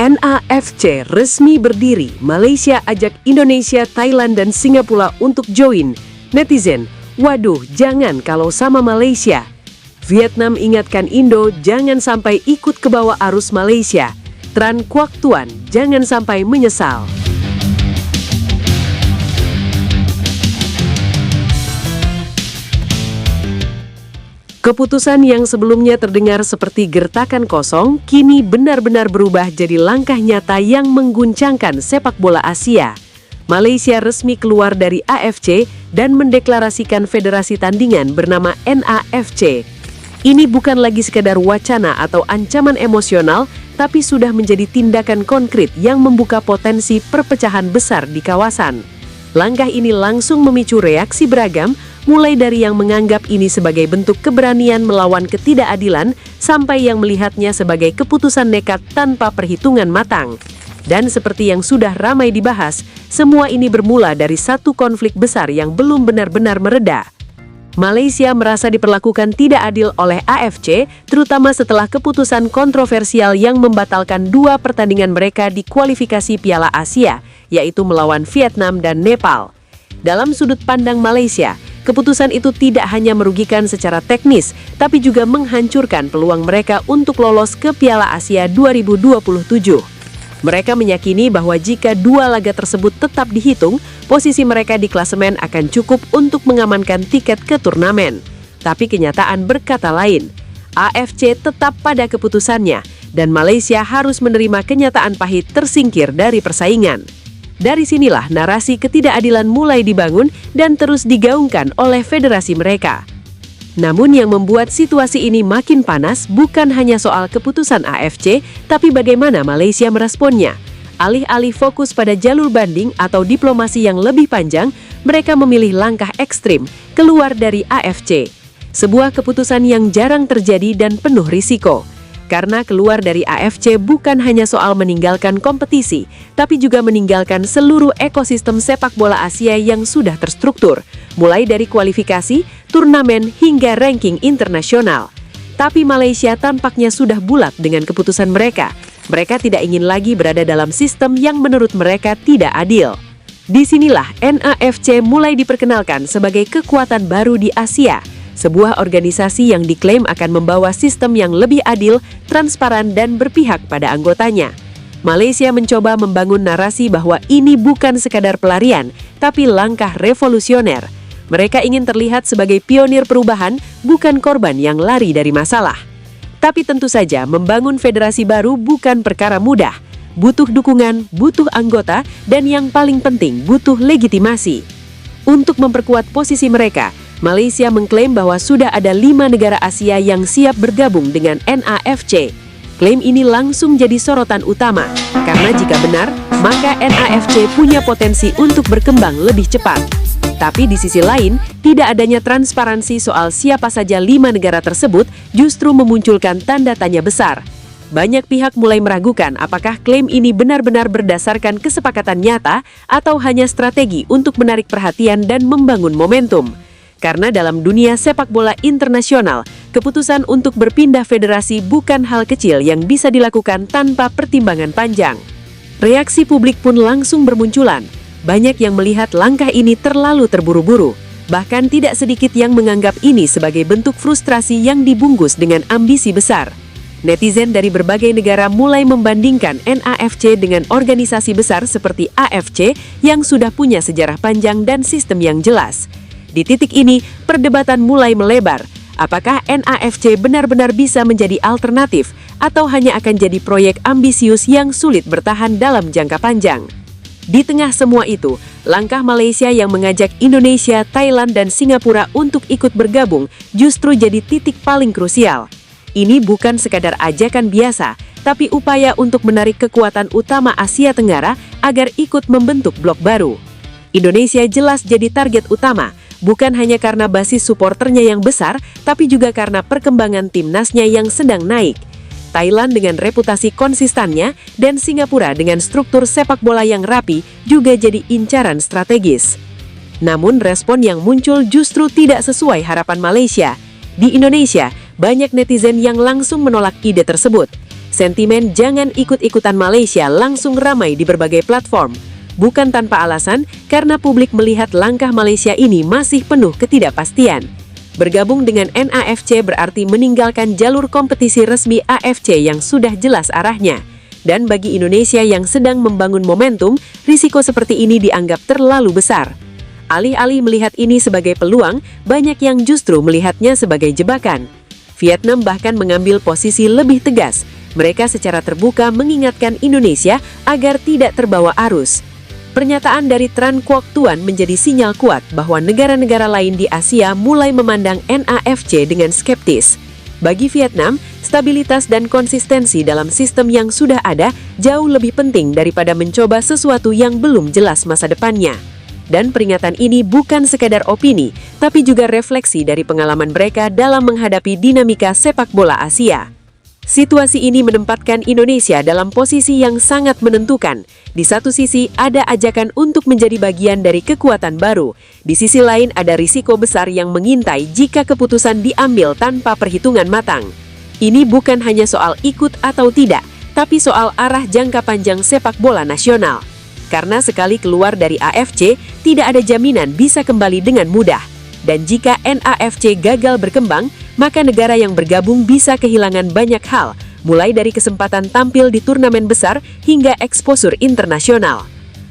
NAFC resmi berdiri, Malaysia ajak Indonesia, Thailand, dan Singapura untuk join. Netizen, waduh jangan kalau sama Malaysia. Vietnam ingatkan Indo jangan sampai ikut ke bawah arus Malaysia. Tran Kuak Tuan, jangan sampai menyesal. Keputusan yang sebelumnya terdengar seperti gertakan kosong, kini benar-benar berubah jadi langkah nyata yang mengguncangkan sepak bola Asia. Malaysia resmi keluar dari AFC dan mendeklarasikan federasi tandingan bernama NAFC. Ini bukan lagi sekedar wacana atau ancaman emosional, tapi sudah menjadi tindakan konkret yang membuka potensi perpecahan besar di kawasan. Langkah ini langsung memicu reaksi beragam, mulai dari yang menganggap ini sebagai bentuk keberanian melawan ketidakadilan, sampai yang melihatnya sebagai keputusan nekat tanpa perhitungan matang. Dan seperti yang sudah ramai dibahas, semua ini bermula dari satu konflik besar yang belum benar-benar mereda. Malaysia merasa diperlakukan tidak adil oleh AFC, terutama setelah keputusan kontroversial yang membatalkan dua pertandingan mereka di kualifikasi Piala Asia, yaitu melawan Vietnam dan Nepal. Dalam sudut pandang Malaysia, keputusan itu tidak hanya merugikan secara teknis, tapi juga menghancurkan peluang mereka untuk lolos ke Piala Asia 2027. Mereka meyakini bahwa jika dua laga tersebut tetap dihitung, posisi mereka di klasemen akan cukup untuk mengamankan tiket ke turnamen. Tapi kenyataan berkata lain. AFC tetap pada keputusannya, dan Malaysia harus menerima kenyataan pahit tersingkir dari persaingan. Dari sinilah narasi ketidakadilan mulai dibangun dan terus digaungkan oleh federasi mereka. Namun yang membuat situasi ini makin panas bukan hanya soal keputusan AFC, tapi bagaimana Malaysia meresponnya. Alih-alih fokus pada jalur banding atau diplomasi yang lebih panjang, mereka memilih langkah ekstrim, keluar dari AFC. Sebuah keputusan yang jarang terjadi dan penuh risiko. Karena keluar dari AFC bukan hanya soal meninggalkan kompetisi, tapi juga meninggalkan seluruh ekosistem sepak bola Asia yang sudah terstruktur, mulai dari kualifikasi, turnamen, hingga ranking internasional. Tapi Malaysia tampaknya sudah bulat dengan keputusan mereka. Mereka tidak ingin lagi berada dalam sistem yang menurut mereka tidak adil. Disinilah NAFC mulai diperkenalkan sebagai kekuatan baru di Asia. Sebuah organisasi yang diklaim akan membawa sistem yang lebih adil, transparan, dan berpihak pada anggotanya. Malaysia mencoba membangun narasi bahwa ini bukan sekadar pelarian, tapi langkah revolusioner. Mereka ingin terlihat sebagai pionir perubahan, bukan korban yang lari dari masalah. Tapi tentu saja membangun federasi baru bukan perkara mudah. Butuh dukungan, butuh anggota, dan yang paling penting butuh legitimasi. Untuk memperkuat posisi mereka, Malaysia mengklaim bahwa sudah ada 5 negara Asia yang siap bergabung dengan NAFC. Klaim ini langsung jadi sorotan utama, karena jika benar, maka NAFC punya potensi untuk berkembang lebih cepat. Tapi di sisi lain, tidak adanya transparansi soal siapa saja 5 negara tersebut justru memunculkan tanda tanya besar. Banyak pihak mulai meragukan apakah klaim ini benar-benar berdasarkan kesepakatan nyata atau hanya strategi untuk menarik perhatian dan membangun momentum. Karena dalam dunia sepak bola internasional, keputusan untuk berpindah federasi bukan hal kecil yang bisa dilakukan tanpa pertimbangan panjang. Reaksi publik pun langsung bermunculan. Banyak yang melihat langkah ini terlalu terburu-buru. Bahkan tidak sedikit yang menganggap ini sebagai bentuk frustrasi yang dibungkus dengan ambisi besar. Netizen dari berbagai negara mulai membandingkan NAFC dengan organisasi besar seperti AFC yang sudah punya sejarah panjang dan sistem yang jelas. Di titik ini, perdebatan mulai melebar. Apakah NAFC benar-benar bisa menjadi alternatif atau hanya akan jadi proyek ambisius yang sulit bertahan dalam jangka panjang? Di tengah semua itu, langkah Malaysia yang mengajak Indonesia, Thailand, dan Singapura untuk ikut bergabung justru jadi titik paling krusial. Ini bukan sekadar ajakan biasa, tapi upaya untuk menarik kekuatan utama Asia Tenggara agar ikut membentuk blok baru. Indonesia jelas jadi target utama, bukan hanya karena basis suporternya yang besar, tapi juga karena perkembangan timnasnya yang sedang naik. Thailand dengan reputasi konsistannya, dan Singapura dengan struktur sepak bola yang rapi juga jadi incaran strategis. Namun respon yang muncul justru tidak sesuai harapan Malaysia. Di Indonesia, banyak netizen yang langsung menolak ide tersebut. sentimen jangan ikut-ikutan Malaysia langsung ramai di berbagai platform. Bukan tanpa alasan, karena publik melihat langkah Malaysia ini masih penuh ketidakpastian. Bergabung dengan NAFC berarti meninggalkan jalur kompetisi resmi AFC yang sudah jelas arahnya. Dan bagi Indonesia yang sedang membangun momentum, risiko seperti ini dianggap terlalu besar. Alih-alih melihat ini sebagai peluang, banyak yang justru melihatnya sebagai jebakan. Vietnam bahkan mengambil posisi lebih tegas. Mereka secara terbuka mengingatkan Indonesia agar tidak terbawa arus. Pernyataan dari Tran Quoc Tuan menjadi sinyal kuat bahwa negara-negara lain di Asia mulai memandang NAFC dengan skeptis. Bagi Vietnam, stabilitas dan konsistensi dalam sistem yang sudah ada jauh lebih penting daripada mencoba sesuatu yang belum jelas masa depannya. Dan peringatan ini bukan sekadar opini, tapi juga refleksi dari pengalaman mereka dalam menghadapi dinamika sepak bola Asia. Situasi ini menempatkan Indonesia dalam posisi yang sangat menentukan. Di satu sisi, ada ajakan untuk menjadi bagian dari kekuatan baru. Di sisi lain, ada risiko besar yang mengintai jika keputusan diambil tanpa perhitungan matang. Ini bukan hanya soal ikut atau tidak, tapi soal arah jangka panjang sepak bola nasional. Karena sekali keluar dari AFC, tidak ada jaminan bisa kembali dengan mudah. Dan jika NAFC gagal berkembang, maka negara yang bergabung bisa kehilangan banyak hal, mulai dari kesempatan tampil di turnamen besar hingga eksposur internasional.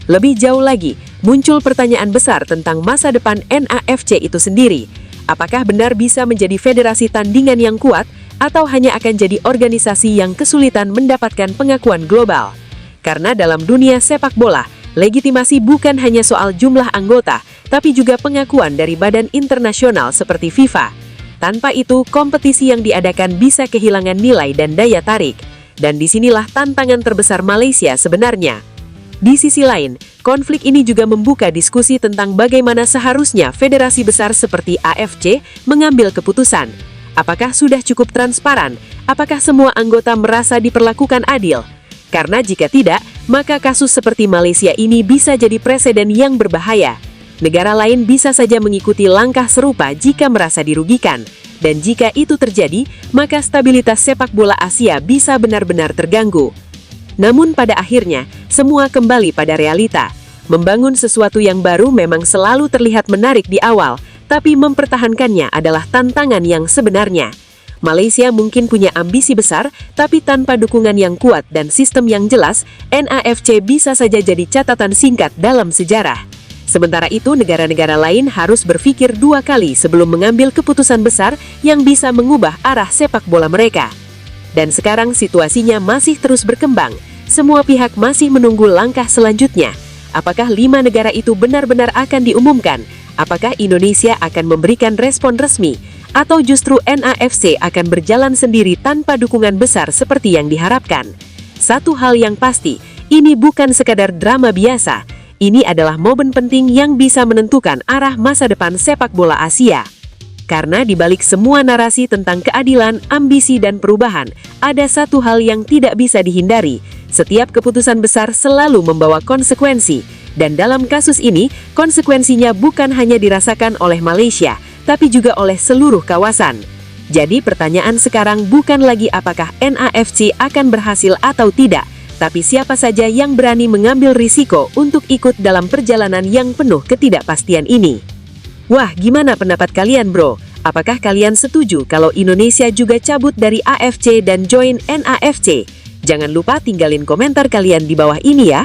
Lebih jauh lagi, muncul pertanyaan besar tentang masa depan NAFC itu sendiri. Apakah benar bisa menjadi federasi tandingan yang kuat, atau hanya akan jadi organisasi yang kesulitan mendapatkan pengakuan global? Karena dalam dunia sepak bola, legitimasi bukan hanya soal jumlah anggota, tapi juga pengakuan dari badan internasional seperti FIFA. Tanpa itu, kompetisi yang diadakan bisa kehilangan nilai dan daya tarik. Dan disinilah tantangan terbesar Malaysia sebenarnya. Di sisi lain, konflik ini juga membuka diskusi tentang bagaimana seharusnya federasi besar seperti AFC mengambil keputusan. Apakah sudah cukup transparan? Apakah semua anggota merasa diperlakukan adil? Karena jika tidak, maka kasus seperti Malaysia ini bisa jadi preseden yang berbahaya. Negara lain bisa saja mengikuti langkah serupa jika merasa dirugikan. Dan jika itu terjadi, maka stabilitas sepak bola Asia bisa benar-benar terganggu. Namun pada akhirnya, semua kembali pada realita. Membangun sesuatu yang baru memang selalu terlihat menarik di awal, tapi mempertahankannya adalah tantangan yang sebenarnya. Malaysia mungkin punya ambisi besar, tapi tanpa dukungan yang kuat dan sistem yang jelas, NAFC bisa saja jadi catatan singkat dalam sejarah. Sementara itu, negara-negara lain harus berpikir dua kali sebelum mengambil keputusan besar yang bisa mengubah arah sepak bola mereka. Dan sekarang situasinya masih terus berkembang. Semua pihak masih menunggu langkah selanjutnya. Apakah 5 negara itu benar-benar akan diumumkan? Apakah Indonesia akan memberikan respon resmi? Atau justru NAFC akan berjalan sendiri tanpa dukungan besar seperti yang diharapkan? Satu hal yang pasti, ini bukan sekadar drama biasa. Ini adalah momen penting yang bisa menentukan arah masa depan sepak bola Asia. Karena di balik semua narasi tentang keadilan, ambisi, dan perubahan, ada satu hal yang tidak bisa dihindari. Setiap keputusan besar selalu membawa konsekuensi. Dan dalam kasus ini, konsekuensinya bukan hanya dirasakan oleh Malaysia, tapi juga oleh seluruh kawasan. Jadi pertanyaan sekarang bukan lagi apakah NAFC akan berhasil atau tidak, tapi siapa saja yang berani mengambil risiko untuk ikut dalam perjalanan yang penuh ketidakpastian ini. Wah, gimana pendapat kalian, bro? Apakah kalian setuju kalau Indonesia juga cabut dari AFC dan join NAFC? Jangan lupa tinggalin komentar kalian di bawah ini ya.